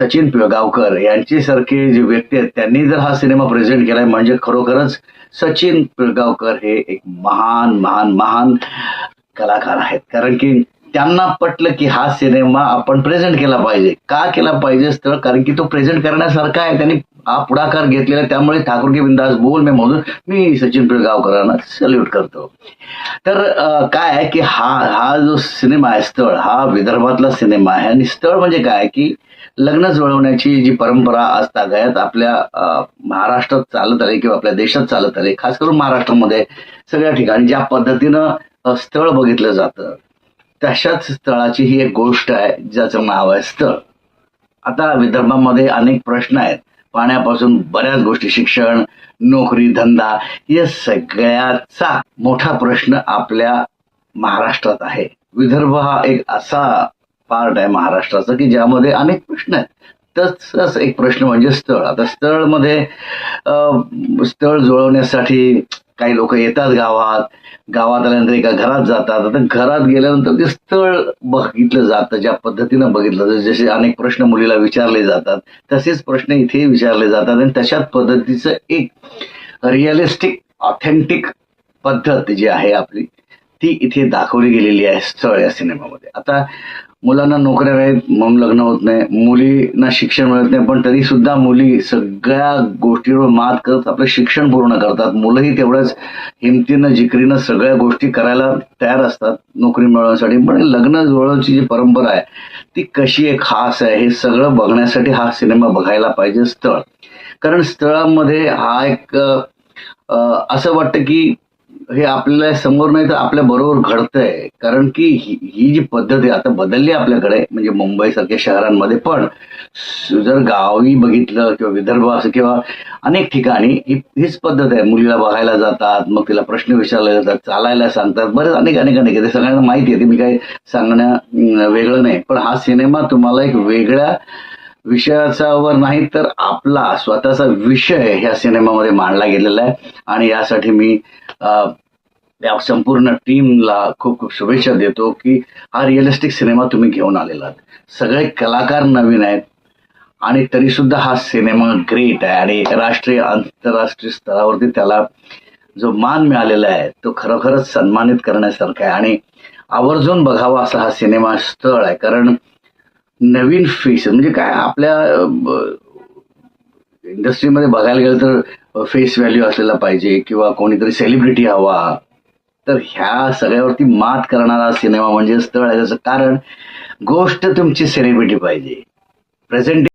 सचिन पिळगावकर यांच्यासारखे जे व्यक्ती आहेत त्यांनी जर हा सिनेमा प्रेझेंट केलाय म्हणजे खरोखरच सचिन पिळगावकर हे एक महान महान महान कलाकार आहेत. कारण की त्यांना पटलं की हा सिनेमा आपण प्रेझेंट केला पाहिजे. का केला पाहिजे तर कारण की तो प्रेझेंट करण्यासारखा आहे. त्यांनी हा पुढाकार घेतलेला त्यामुळे ठाकूर के बिंदास बोल में मधून मी सचिन पिळगावकरांना सल्यूट करतो. तर काय आहे की हा हा जो सिनेमा आहे स्थळ हा विदर्भातला सिनेमा आहे. आणि स्थळ म्हणजे काय की लग्न जुळवण्याची जी परंपरा आज तागायत आपल्या महाराष्ट्रात चालत आली किंवा आपल्या देशात चालत आली, खास करून महाराष्ट्रामध्ये सगळ्या ठिकाणी ज्या पद्धतीनं स्थळ बघितलं जातं तशाच स्थळाची ही एक गोष्ट आहे ज्याचं नाव आहे स्थळ. आता विदर्भामध्ये अनेक प्रश्न आहेत, पाण्यापासून बऱ्याच गोष्टी, शिक्षण, नोकरी, धंदा, या सगळ्याचा मोठा प्रश्न आपल्या महाराष्ट्रात आहे. विदर्भ हा एक असा पार्ट आहे महाराष्ट्राचा की ज्यामध्ये अनेक प्रश्न आहेत. तसंच एक प्रश्न म्हणजे स्थळ. आता स्थळ मध्ये स्थळ जुळवण्यासाठी काही लोक येतात गावात, गावात आल्यानंतर एका घरात जातात. आता घरात गेल्यानंतर ते स्थळ बघितलं जातं, ज्या पद्धतीनं बघितलं जातं. जसे अनेक प्रश्न मुलीला विचारले जातात तसेच प्रश्न इथे विचारले जातात आणि तशाच पद्धतीचं एक रिअलिस्टिक ऑथेंटिक पद्धत जी आहे आपली ती इथे दाखवली गेलेली आहे स्थळ या सिनेमामध्ये. आता मुलांना नोकऱ्या नाहीत म्हणून लग्न होत नाही, मुलींना शिक्षण मिळत नाही, पण तरी सुद्धा मुली सगळ्या गोष्टींवर मात करत आपलं शिक्षण पूर्ण करतात. मुलंही तेवढ्याच हिमतीनं जिकरीनं सगळ्या गोष्टी करायला तयार असतात नोकरी मिळवण्यासाठी. पण लग्न जुळवण्याची जी परंपरा आहे ती कशी एक खास आहे हे सगळं बघण्यासाठी हा सिनेमा बघायला पाहिजे स्थळ. कारण स्थळामध्ये हा एक असं वाटतं की हे आपल्या समोर नाही तर आपल्या बरोबर घडतंय. कारण की ही जी पद्धत आहे आता बदलली आपल्याकडे, म्हणजे मुंबई सारख्या शहरांमध्ये, पण जर गावी बघितलं किंवा विदर्भ असं किंवा अनेक ठिकाणी हीच पद्धत आहे. मुलीला बघायला जातात, मग तिला प्रश्न विचारले जातात, चालायला सांगतात, बरेच अनेक अनेक अनेक ते सगळ्यांना माहिती आहे, ते मी काही सांगण्या वेगळं नाही. पण हा सिनेमा तुम्हाला एक वेगळ्या विषयाचा वर नाही तर आपला स्वतःचा विषय ह्या सिनेमामध्ये मांडला गेलेला आहे. आणि यासाठी मी या संपूर्ण टीमला खूप खूप शुभेच्छा देतो की हा रिअलिस्टिक सिनेमा तुम्ही घेऊन आलेला आहात. सगळे कलाकार नवीन आहेत आणि तरी सुद्धा हा सिनेमा ग्रेट आहे आणि राष्ट्रीय आंतरराष्ट्रीय स्तरावरती त्याला जो मान मिळालेला आहे तो खरोखरच सन्मानित करण्यासारखा आहे. आणि आवर्जून बघावा असा हा सिनेमा स्थळ आहे. कारण नवीन फेस म्हणजे काय आपल्या इंडस्ट्रीमध्ये बघायला गेलं तर फेस व्हॅल्यू असलेला पाहिजे किंवा कोणीतरी सेलिब्रिटी हवा. तर ह्या सगळ्यावरती मात करणारा सिनेमा म्हणजे स्थळ आहे. त्याचं कारण गोष्ट तुमची सेलिब्रिटी पाहिजे, प्रेझेंट